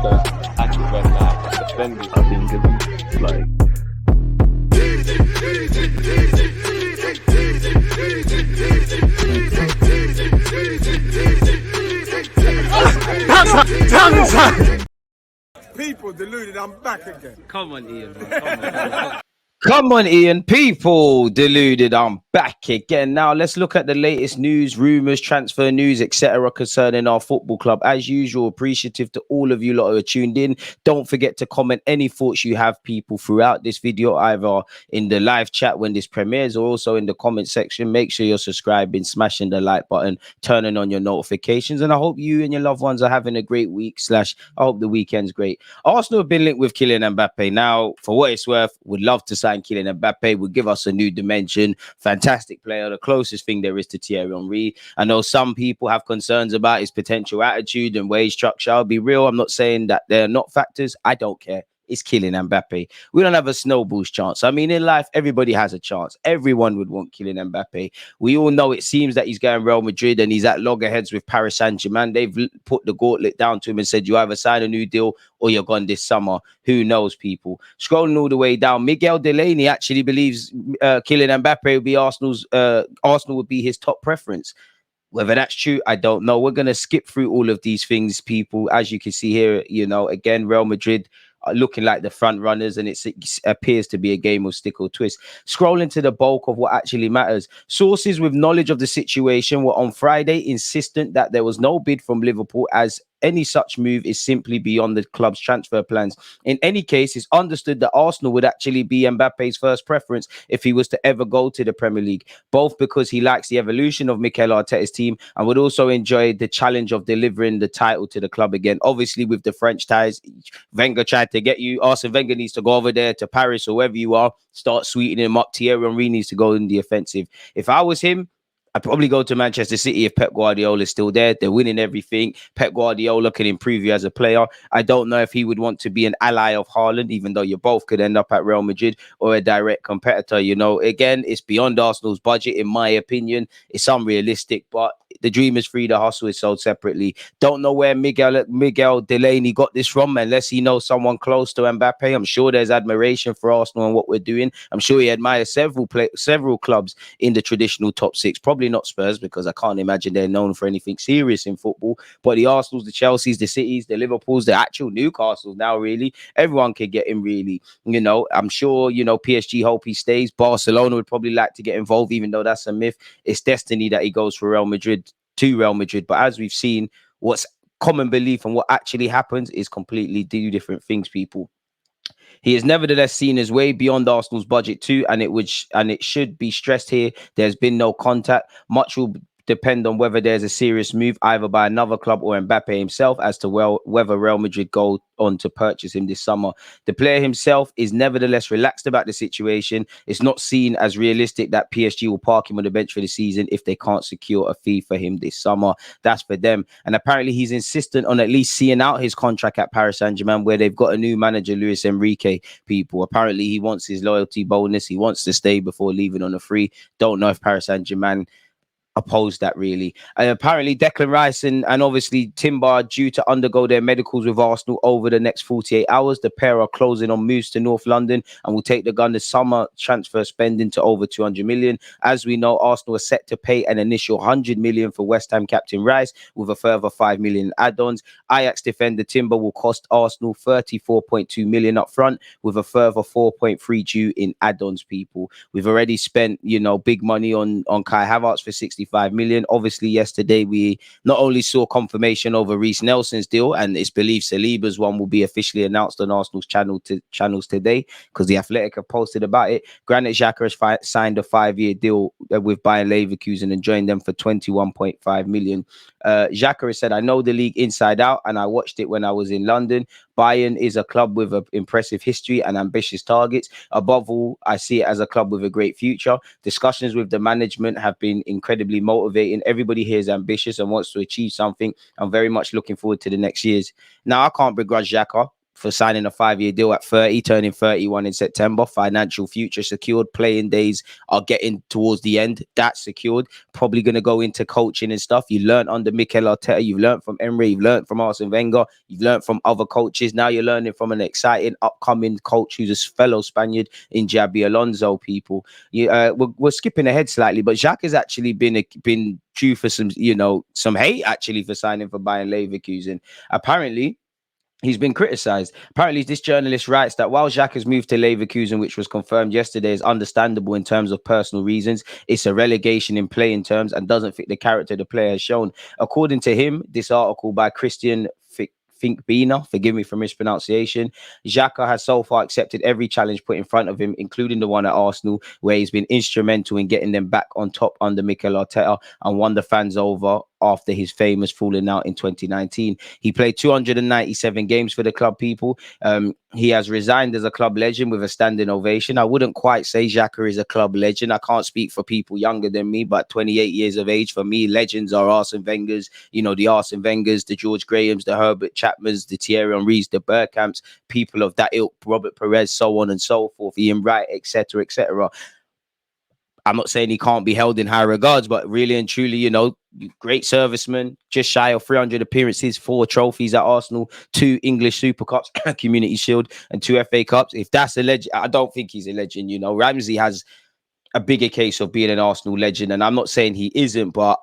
the actual red light, defending. I think it's like. People deluded, I'm back again. Come on, Ian, man. Come on, Ian. People deluded. I'm back again. Now, let's look at the latest news, rumours, transfer news, etc. concerning our football club. As usual, appreciative to all of you lot who are tuned in. Don't forget to comment any thoughts you have, people, throughout this video, either in the live chat when this premieres or also in the comment section. Make sure you're subscribing, smashing the like button, turning on your notifications. And I hope you and your loved ones are having a great week. I hope the weekend's great. Arsenal have been linked with Kylian Mbappe. Now, for what it's worth, would love to sign Kylian Mbappe. Would give us a new dimension. Fantastic player, the closest thing there is to Thierry Henry. I know some people have concerns about his potential attitude and wage structure. I'll be real, I'm not saying that they're not factors. I don't care. It's Kylian Mbappe. We don't have a snowball's chance. I mean, in life, everybody has a chance. Everyone would want Kylian Mbappe. We all know it seems that he's going Real Madrid and he's at loggerheads with Paris Saint-Germain. They've put the gauntlet down to him and said, you either sign a new deal or you're gone this summer. Who knows, people? Scrolling all the way down, Miguel Delaney actually believes Kylian Mbappe will be Arsenal would be his top preference. Whether that's true, I don't know. We're going to skip through all of these things, people. As you can see here, you know, again, Real Madrid are looking like the front runners, and it appears to be a game of stick or twist. Scrolling to the bulk of what actually matters. Sources with knowledge of the situation were on Friday insistent that there was no bid from Liverpool, as any such move is simply beyond the club's transfer plans. In any case, it's understood that Arsenal would actually be Mbappe's first preference if he was to ever go to the Premier League, both because he likes the evolution of Mikel Arteta's team and would also enjoy the challenge of delivering the title to the club again. Obviously, with the French ties, Wenger tried to get you. Arsene Wenger needs to go over there to Paris or wherever you are, start sweetening him up. Thierry Henry needs to go in the offensive. If I was him, I'd probably go to Manchester City if Pep Guardiola is still there. They're winning everything. Pep Guardiola can improve you as a player. I don't know if he would want to be an ally of Haaland, even though you both could end up at Real Madrid, or a direct competitor. You know, again, it's beyond Arsenal's budget, in my opinion. It's unrealistic, but the dream is free, the hustle is sold separately. Don't know where Miguel Delaney got this from, unless he knows someone close to Mbappe. I'm sure there's admiration for Arsenal and what we're doing. I'm sure he admires several clubs in the traditional top six. Probably not Spurs, because I can't imagine they're known for anything serious in football. But the Arsenals, the Chelseas, the Cities, the Liverpools, the actual Newcastles now, really, everyone could get him, really. You know, I'm sure, you know, PSG hope he stays. Barcelona would probably like to get involved, even though that's a myth. It's destiny that he goes for Real Madrid, to Real Madrid. But as we've seen, what's common belief and what actually happens is completely two different things, people. He is nevertheless seen as way beyond Arsenal's budget too, and it should be stressed here, there's been no contact. Much will depend on whether there's a serious move either by another club or Mbappe himself as to whether Real Madrid go on to purchase him this summer. The player himself is nevertheless relaxed about the situation. It's not seen as realistic that PSG will park him on the bench for the season if they can't secure a fee for him this summer. That's for them. And apparently he's insistent on at least seeing out his contract at Paris Saint-Germain, where they've got a new manager, Luis Enrique, people. Apparently he wants his loyalty bonus. He wants to stay before leaving on a free. Don't know if Paris Saint-Germain oppose that, really. And apparently Declan Rice and obviously Timber are due to undergo their medicals with Arsenal over the next 48 hours. The pair are closing on moves to North London and will take the Gunners' summer transfer spending to over 200 million. As we know, Arsenal are set to pay an initial 100 million for West Ham captain Rice, with a further 5 million add-ons. Ajax defender Timber will cost Arsenal 34.2 million up front, with a further 4.3 due in add-ons, people. We've already spent, you know, big money on Kai Havertz for 65 million. Obviously, yesterday we not only saw confirmation over Reece Nelson's deal, and it's believed Saliba's one will be officially announced on Arsenal's channels today, because the Athletic have posted about it. Granit Xhaka has signed a 5-year deal with Bayern Leverkusen and joined them for 21.5 million. Xhaka has said, I know the league inside out and I watched it when I was in London. Bayern is a club with an impressive history and ambitious targets. Above all, I see it as a club with a great future. Discussions with the management have been incredibly motivating. Everybody here is ambitious and wants to achieve something. I'm very much looking forward to the next years. Now, I can't begrudge Xhaka for signing a 5-year deal at 30, turning 31 in September. Financial future secured. Playing days are getting towards the end. That's secured. Probably going to go into coaching and stuff. You learned under Mikel Arteta. You've learned from Emery. You've learned from Arsene Wenger. You've learned from other coaches. Now you're learning from an exciting upcoming coach who's a fellow Spaniard in Xabi Alonso. People, we're skipping ahead slightly, but Xhaka has actually been due for some hate actually for signing for Bayern Leverkusen. Apparently, he's been criticised. Apparently, this journalist writes that while Xhaka has moved to Leverkusen, which was confirmed yesterday, is understandable in terms of personal reasons, it's a relegation in playing terms and doesn't fit the character the player has shown. According to him, this article by Christian Finkbina, forgive me for mispronunciation, Xhaka has so far accepted every challenge put in front of him, including the one at Arsenal, where he's been instrumental in getting them back on top under Mikel Arteta and won the fans over after his famous falling out in 2019. He played 297 games for the club, people. He has resigned as a club legend with a standing ovation. I wouldn't quite say Xhaka is a club legend. I can't speak for people younger than me, but 28 years of age, for me, legends are Arsene Wenger's, the Arsene Wenger's, the George Grahams, the Herbert Chapmans, the Thierry Henrys, the Bergkamps, people of that ilk, Robert Perez, so on and so forth, Ian Wright, etc., etc. I'm not saying he can't be held in high regards, but really and truly, great serviceman, just shy of 300 appearances, 4 trophies at Arsenal, 2 English Super Cups, Community Shield, and 2 FA Cups. If that's a legend, I don't think he's a legend. Ramsey has a bigger case of being an Arsenal legend, and I'm not saying he isn't, but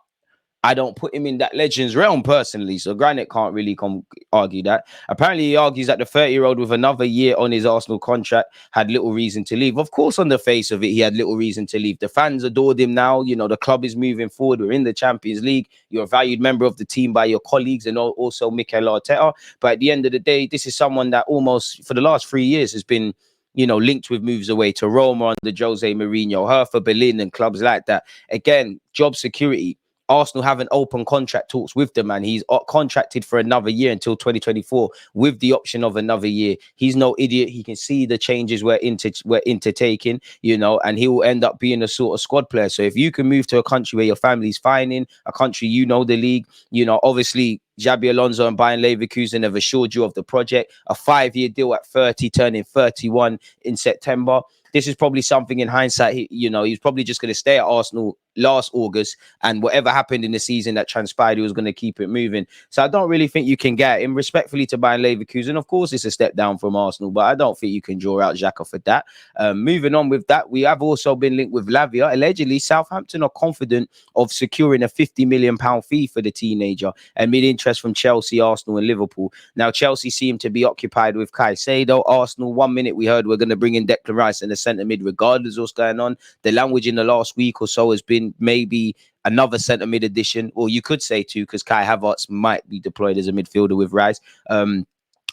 I don't put him in that legends realm personally. So Granite can't really argue that. Apparently, he argues that the 30-year-old with another year on his Arsenal contract had little reason to leave. Of course, on the face of it, he had little reason to leave. The fans adored him now. The club is moving forward. We're in the Champions League. You're a valued member of the team by your colleagues and also Mikel Arteta. But at the end of the day, this is someone that almost for the last 3 years has been linked with moves away to Roma under Jose Mourinho, Hertha Berlin and clubs like that. Again, job security. Arsenal have an open contract talks with the man. He's contracted for another year until 2024 with the option of another year. He's no idiot. He can see the changes we're taking, and he will end up being a sort of squad player. So if you can move to a country where your family's fine in, a country the league, obviously Xabi Alonso and Bayern Leverkusen have assured you of the project, a 5-year deal at 30, turning 31 in September. This is probably something in hindsight, he's probably just going to stay at Arsenal last August, and whatever happened in the season that transpired, he was going to keep it moving. So I don't really think you can get him. Respectfully to Bayern Leverkusen, of course, it's a step down from Arsenal, but I don't think you can draw out Xhaka for that. Moving on with that, we have also been linked with Lavia. Allegedly, Southampton are confident of securing a £50 million fee for the teenager amid interest from Chelsea, Arsenal, and Liverpool. Now, Chelsea seem to be occupied with Caicedo. Arsenal, 1 minute we heard we're going to bring in Declan Rice in the centre mid, regardless of what's going on. The language in the last week or so has been maybe another centre mid addition, or you could say 2, because Kai Havertz might be deployed as a midfielder with Rice.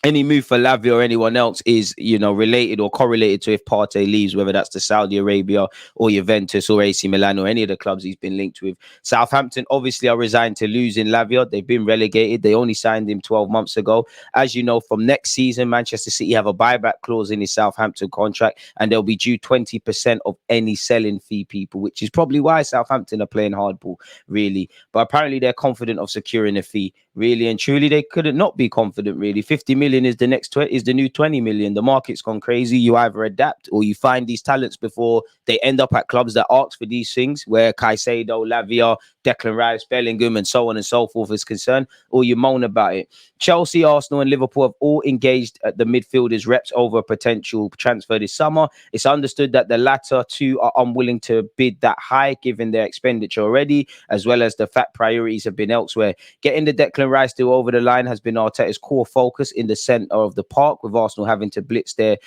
Any move for Lavia or anyone else is, related or correlated to if Partey leaves, whether that's to Saudi Arabia or Juventus or AC Milan or any of the clubs he's been linked with. Southampton obviously are resigned to losing Lavia. They've been relegated. They only signed him 12 months ago. As you know, from next season, Manchester City have a buyback clause in his Southampton contract, and they'll be due 20% of any selling fee, people, which is probably why Southampton are playing hardball, really. But apparently they're confident of securing a fee. Really and truly, they couldn't not be confident, really. 50 million is the new 20 million. The market's gone crazy. You either adapt or you find these talents before they end up at clubs that ask for these things, where Caicedo, Lavia, Declan Rice, Bellingham, and so on and so forth is concerned, or you moan about it. Chelsea, Arsenal, and Liverpool have all engaged at the midfielders' reps over a potential transfer this summer. It's understood that the latter two are unwilling to bid that high, given their expenditure already, as well as the fact priorities have been elsewhere. Getting the Declan Rice deal over the line has been Arteta's core focus in the centre of the park, with Arsenal having to blitz their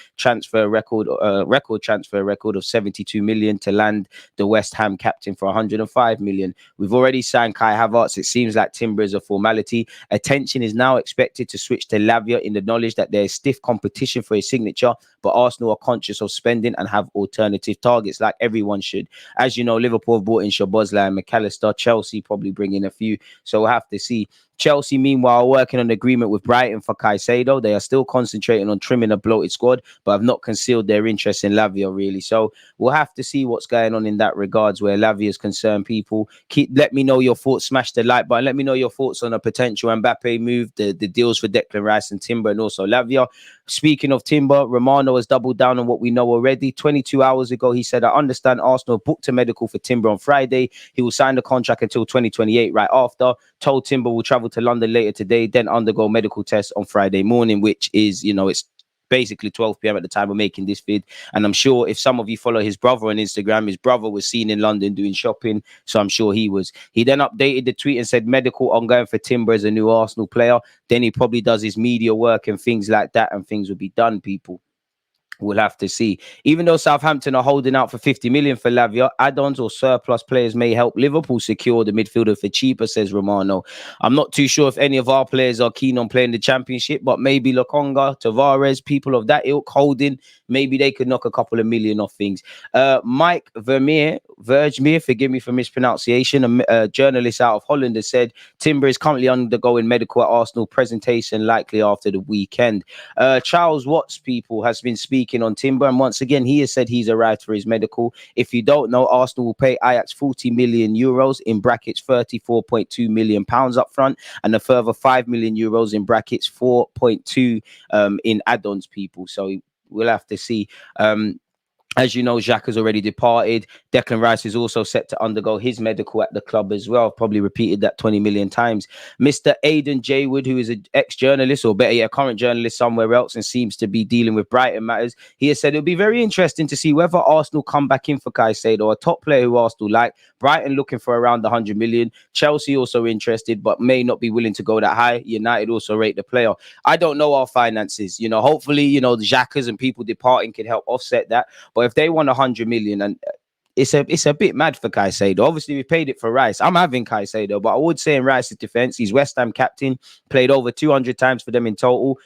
record transfer record of 72 million to land the West Ham captain for 105 million. We've already signed Kai Havertz. It seems like timber is a formality. Attention is now expected to switch to Lavia in the knowledge that there is stiff competition for his signature, but Arsenal are conscious of spending and have alternative targets, like everyone should. As you know, Liverpool have brought in Szoboszlai and McAllister. Chelsea probably bring in a few, so we'll have to see. Chelsea, meanwhile, are working on an agreement with Brighton for Caicedo. They are still concentrating on trimming a bloated squad, but have not concealed their interest in Lavia, really. So we'll have to see what's going on in that regards, where Lavia is concerned, people. let me know your thoughts. Smash the like button. Let me know your thoughts on a potential Mbappe move, the deals for Declan Rice and Timber, and also Lavia. Speaking of Timber, Romano has doubled down on what we know already. 22 hours ago, he said, I understand Arsenal booked a medical for Timber on Friday. He will sign the contract until 2028 right after. Told Timber will travel to London later today, then undergo medical tests on Friday morning, which is, it's basically 12 p.m. at the time of making this vid. And I'm sure if some of you follow his brother on Instagram, his brother was seen in London doing shopping. So I'm sure he was. He then updated the tweet and said medical ongoing for Timber as a new Arsenal player. Then he probably does his media work and things like that, and things will be done, people. We'll have to see. Even though Southampton are holding out for 50 million for Lavia, add-ons or surplus players may help Liverpool secure the midfielder for cheaper, says Romano. I'm not too sure if any of our players are keen on playing the Championship, but maybe Lokonga, Tavares, people of that ilk, Holding, maybe they could knock a couple of million off things. Mike Vermeer, forgive me for mispronunciation, a journalist out of Holland, has said Timber is currently undergoing medical at Arsenal, presentation likely after the weekend. Charles Watts, people, has been speaking on Timber, and once again he has said he's arrived for his medical. If you don't know, Arsenal will pay Ajax 40 million euros in brackets 34.2 million pounds up front, and a further 5 million euros in brackets 4.2 in add-ons, people. So we'll have to see. As you know, Xhaka's already departed. Declan Rice is also set to undergo his medical at the club as well. I've probably repeated that 20 million times. Mr. Aidan Jaywood, who is an ex-journalist, or better yet, a current journalist somewhere else and seems to be dealing with Brighton matters, he has said it'll be very interesting to see whether Arsenal come back in for Caicedo, a top player who Arsenal like. Brighton looking for around 100 million. Chelsea also interested, but may not be willing to go that high. United also rate the player. I don't know our finances. Hopefully, the Xhakas and people departing can help offset that. But if they want 100 million, and it's a bit mad for Caicedo. Obviously, we paid it for Rice. I'm having Caicedo, but I would say in Rice's defense, he's West Ham captain, played over 200 times for them in total.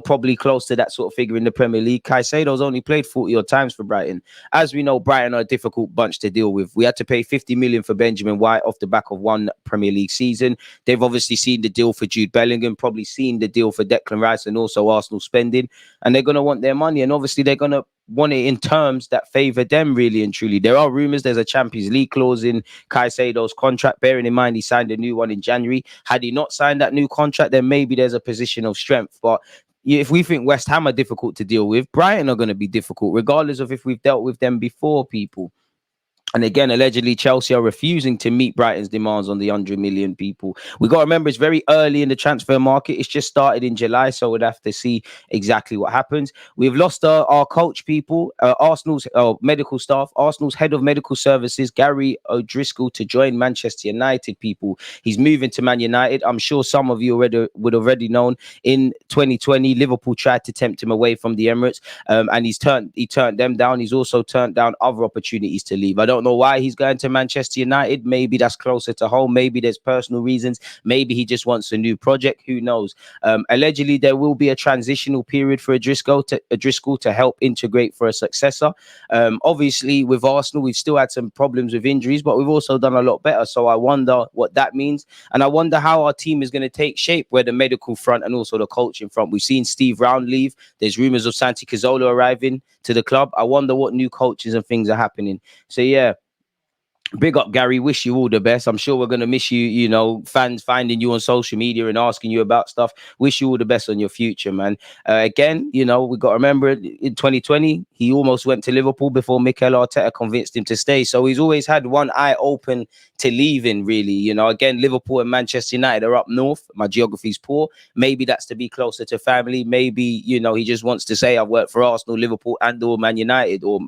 Probably close to that sort of figure in the Premier League. Caicedo's only played 40 odd times for Brighton. As we know, Brighton are a difficult bunch to deal with. We had to pay 50 million for Benjamin White off the back of one Premier League season. They've obviously seen the deal for Jude Bellingham, probably seen the deal for Declan Rice, and also Arsenal spending. And they're going to want their money. And obviously, they're going to want it in terms that favor them, really and truly. There are rumors there's a Champions League clause in Caicedo's contract, bearing in mind he signed a new one in January. Had he not signed that new contract, then maybe there's a position of strength. But if we think West Ham are difficult to deal with, Brighton are going to be difficult, regardless of if we've dealt with them before, people. And again, allegedly, Chelsea are refusing to meet Brighton's demands on the 100 million, people. We got to remember it's very early in the transfer market. It's just started in July, so we'd have to see exactly what happens. We've lost our coach, people, Arsenal's medical staff, Arsenal's head of medical services, Gary O'Driscoll, to join Manchester United, people. He's moving to Man United. I'm sure some of you would already known in 2020, Liverpool tried to tempt him away from the Emirates, and he turned them down. He's also turned down other opportunities to leave. I don't know why he's going to Manchester United. Maybe that's closer to home. Maybe there's personal reasons. Maybe he just wants a new project. Who knows? Allegedly, there will be a transitional period for O'Driscoll to help integrate for a successor. Obviously, with Arsenal, we've still had some problems with injuries, but we've also done a lot better. So I wonder what that means. And I wonder how our team is going to take shape, where the medical front and also the coaching front. We've seen Steve Round leave. There's rumors of Santi Cazorla arriving to the club. I wonder what new coaches and things are happening. So yeah, big up, Gary. Wish you all the best. I'm sure we're going to miss you, fans finding you on social media and asking you about stuff. Wish you all the best on your future, man. Again, we got to remember in 2020, he almost went to Liverpool before Mikel Arteta convinced him to stay. So he's always had one eye open to leaving, really. Again, Liverpool and Manchester United are up north. My geography's poor. Maybe that's to be closer to family. Maybe, he just wants to say I've worked for Arsenal, Liverpool and or Man United, or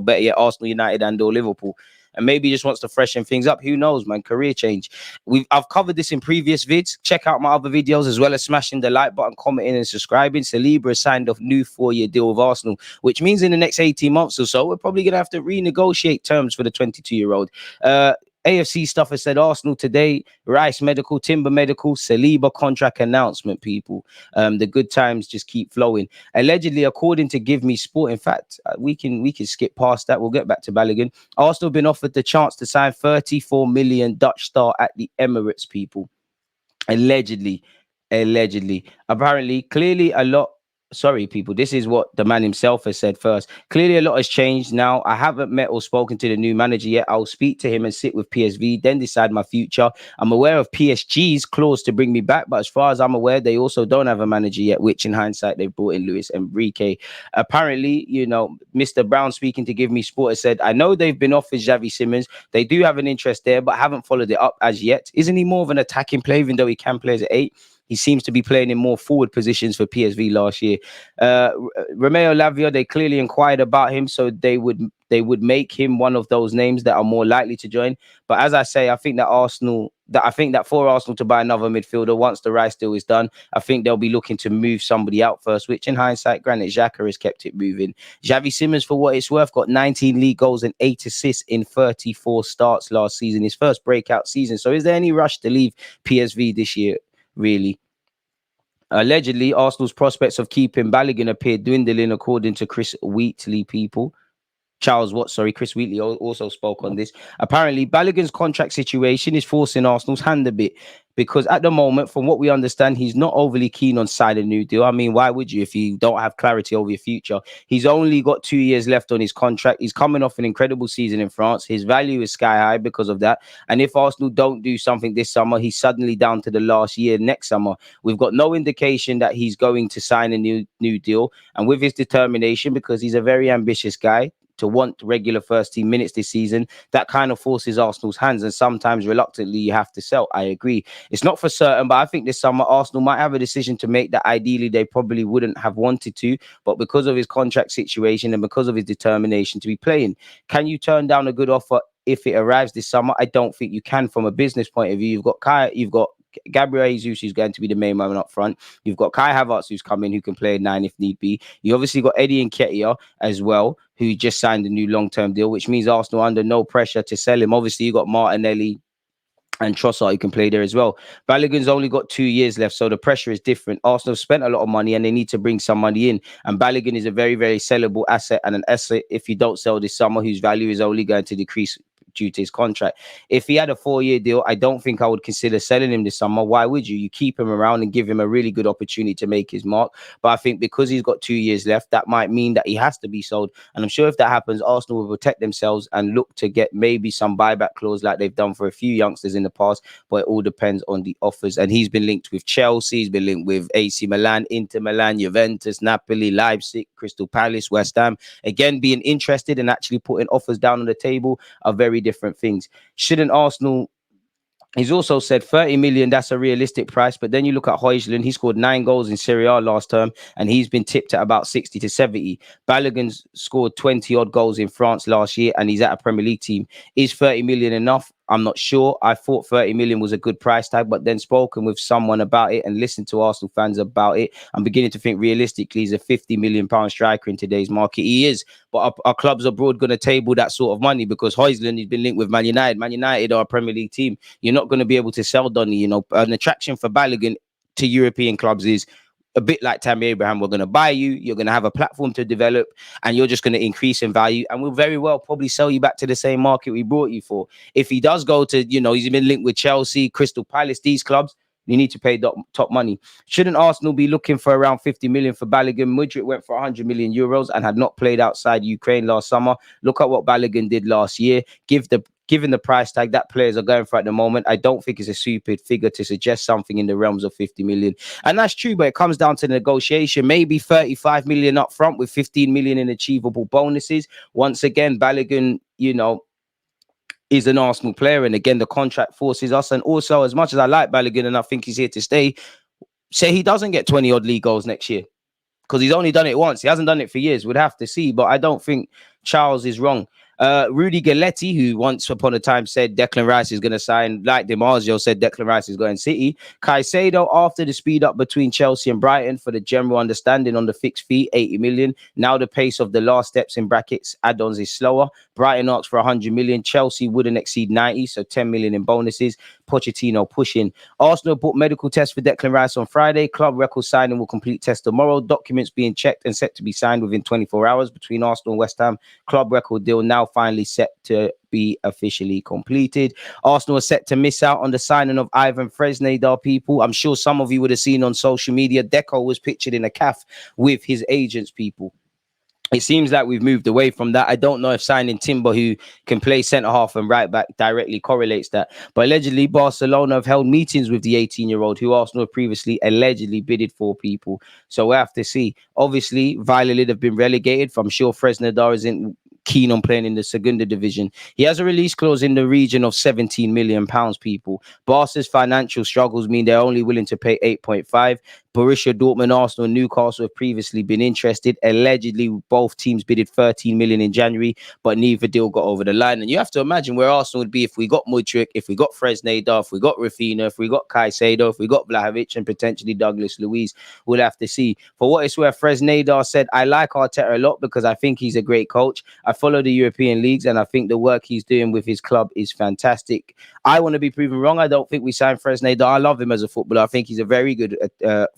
better yet, Arsenal, United and or Liverpool. And maybe he just wants to freshen things up. Who knows, man? Career change. I've covered this in previous vids. Check out my other videos, as well as smashing the like button, commenting and subscribing. Saliba has signed off new 4-year deal with Arsenal, which means in the next 18 months or so, we're probably going to have to renegotiate terms for the 22-year-old. AFC stuff has said Arsenal today, Rice medical, Timber medical, Saliba contract announcement, people. The good times just keep flowing. Allegedly, according to Give Me Sport, in fact, we can skip past that. We'll get back to Balogun. Arsenal been offered the chance to sign 34 million Dutch star at the Emirates, people. Allegedly. Apparently, clearly a lot sorry, people, this is what the man himself has said first. Clearly, a lot has changed now. I haven't met or spoken to the new manager yet. I'll speak to him and sit with PSV, then decide my future. I'm aware of PSG's clause to bring me back, but as far as I'm aware, they also don't have a manager yet, which in hindsight, they've brought in Luis Enrique. Apparently, Mr. Brown speaking to Give Me Sport has said, I know they've been offered Xavi Simons. They do have an interest there, but haven't followed it up as yet. Isn't he more of an attacking player, even though he can play as an 8? He seems to be playing in more forward positions for PSV last year. Romeo Lavia, they clearly inquired about him, so they would make him one of those names that are more likely to join. But as I say, I think that for Arsenal to buy another midfielder once the Rice deal is done, I think they'll be looking to move somebody out first, which in hindsight, granted, Xhaka has kept it moving. Xavi Simons, for what it's worth, got 19 league goals and 8 assists in 34 starts last season, his first breakout season. So is there any rush to leave PSV this year? Really? Allegedly, Arsenal's prospects of keeping Balogun appeared dwindling, according to Chris Wheatley. Chris Wheatley also spoke on this. Apparently, Balogun's contract situation is forcing Arsenal's hand a bit, because at the moment, from what we understand, he's not overly keen on signing a new deal. I mean, why would you if you don't have clarity over your future? He's only got 2 years left on his contract. He's coming off an incredible season in France. His value is sky high because of that. And if Arsenal don't do something this summer, he's suddenly down to the last year next summer. We've got no indication that he's going to sign a new deal. And with his determination, because he's a very ambitious guy, to want regular first team minutes this season, that kind of forces Arsenal's hands, and sometimes reluctantly you have to sell. I agree. It's not for certain, but I think this summer Arsenal might have a decision to make that ideally they probably wouldn't have wanted to, but because of his contract situation and because of his determination to be playing. Can you turn down a good offer if it arrives this summer? I don't think you can from a business point of view. You've got Gabriel Jesus, who's going to be the main man up front. You've got Kai Havertz, who's coming, who can play a 9 if need be. You obviously got Eddie Nketiah as well, who just signed a new long-term deal, which means Arsenal under no pressure to sell him. Obviously, you got Martinelli and Trossard, who can play there as well. Balogun's only got 2 years left, so the pressure is different. Arsenal have spent a lot of money and they need to bring some money in. And Balogun is a very, very sellable asset, and an asset, if you don't sell this summer, whose value is only going to decrease due to his contract. If he had a 4-year deal, I don't think I would consider selling him this summer. Why would you? You keep him around and give him a really good opportunity to make his mark. But I think because he's got 2 years left, that might mean that he has to be sold. And I'm sure if that happens, Arsenal will protect themselves and look to get maybe some buyback clause like they've done for a few youngsters in the past. But it all depends on the offers. And he's been linked with Chelsea, he's been linked with AC Milan, Inter Milan, Juventus, Napoli, Leipzig, Crystal Palace, West Ham. Again, being interested and actually putting offers down on the table are very different things. Shouldn't Arsenal... He's also said 30 million, that's a realistic price. But then you look at Højlund, he scored 9 goals in Serie A last term, and he's been tipped at about 60 to 70. Balogun's scored 20 odd goals in France last year, and he's at a Premier League team. Is 30 million enough? I'm not sure. I thought 30 million was a good price tag, but then spoken with someone about it and listened to Arsenal fans about it, I'm beginning to think realistically he's a 50 million pound striker in today's market. He is, but our clubs abroad going to table that sort of money, because Højlund has been linked with Man United. Man United are a Premier League team. You're not going to be able to sell Donny. An attraction for Balogun to European clubs is a bit like Tammy Abraham. We're going to buy you, you're going to have a platform to develop, and you're just going to increase in value, and we'll very well probably sell you back to the same market we brought you for. If he does go to, he's been linked with Chelsea, Crystal Palace, these clubs, you need to pay top money. Shouldn't Arsenal be looking for around 50 million for Balogun? Mudryk went for 100 million euros and had not played outside Ukraine last summer. Look at what Balogun did last year. Given the price tag that players are going for at the moment, I don't think it's a stupid figure to suggest something in the realms of 50 million. And that's true, but it comes down to negotiation. Maybe 35 million up front with 15 million in achievable bonuses. Once again, Balogun, is an Arsenal player. And again, the contract forces us. And also, as much as I like Balogun and I think he's here to stay, say he doesn't get 20 odd league goals next year, because he's only done it once. He hasn't done it for years. We'd have to see. But I don't think Charles is wrong. Rudy Galletti, who once upon a time said Declan Rice is going to sign, like DiMarzio said Declan Rice is going City. Caicedo, after the speed up between Chelsea and Brighton for the general understanding on the fixed fee, 80 million. Now the pace of the last steps in brackets add-ons is slower. Brighton asked for 100 million. Chelsea wouldn't exceed 90, so 10 million in bonuses. Pochettino pushing. Arsenal booked medical tests for Declan Rice on Friday. Club record signing will complete test tomorrow. Documents being checked and set to be signed within 24 hours between Arsenal and West Ham. Club record deal now finally set to be officially completed. Arsenal are set to miss out on the signing of Ivan Fresnadar, people. I'm sure some of you would have seen on social media, Deco was pictured in a calf with his agents, people. It seems like we've moved away from that. I don't know if signing Timber, who can play centre half and right back, directly correlates that. But allegedly, Barcelona have held meetings with the 18-year-old, who Arsenal have previously allegedly bidded for, people. So we have to see. Obviously, Valladolid have been relegated. I'm sure Fresnadar isn't keen on playing in the Segunda division. He has a release clause in the region of £17 million, people. Barca's financial struggles mean they're only willing to pay 8.5. Borussia Dortmund, Arsenal, and Newcastle have previously been interested. Allegedly, both teams bidded 13 million in January, but neither deal got over the line. And you have to imagine where Arsenal would be if we got Mudryk, if we got Fresnadar, if we got Rafinha, if we got Caicedo, if we got Vlahovic, and potentially Douglas Luiz. We'll have to see. For what it's worth, Fresnadar said, I like Arteta a lot because I think he's a great coach. I follow the European leagues, and I think the work he's doing with his club is fantastic. I want to be proven wrong. I don't think we signed Fresnadar. I love him as a footballer. I think he's a very good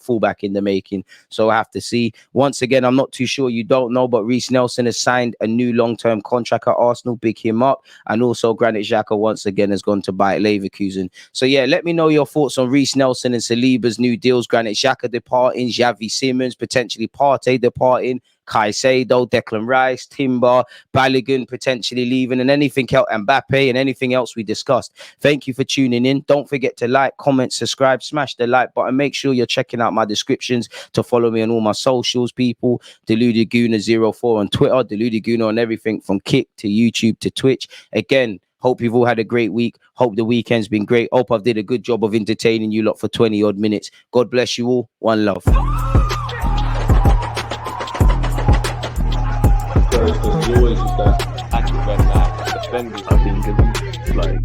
fullback in the making. So I have to see. Once again, I'm not too sure. You don't know, but Reece Nelson has signed a new long-term contract at Arsenal. Big him up. And also Granit Xhaka once again has gone to buy Leverkusen. So yeah, let me know your thoughts on Reece Nelson and Saliba's new deals. Granit Xhaka departing, Xavi Simons, potentially Partey departing, Caicedo, Declan Rice, Timber, Balogun potentially leaving, and anything else, Mbappe, and anything else we discussed. Thank you for tuning in. Don't forget to like, comment, subscribe, smash the like button. Make sure you're checking out my descriptions to follow me on all my socials, people. DeludedGooner04 on Twitter, DeludedGooner on everything from Kick to YouTube to Twitch. Again, hope you've all had a great week. Hope the weekend's been great. Hope I've did a good job of entertaining you lot for 20 odd minutes. God bless you all. One love. He always used that act when defending. I think it's like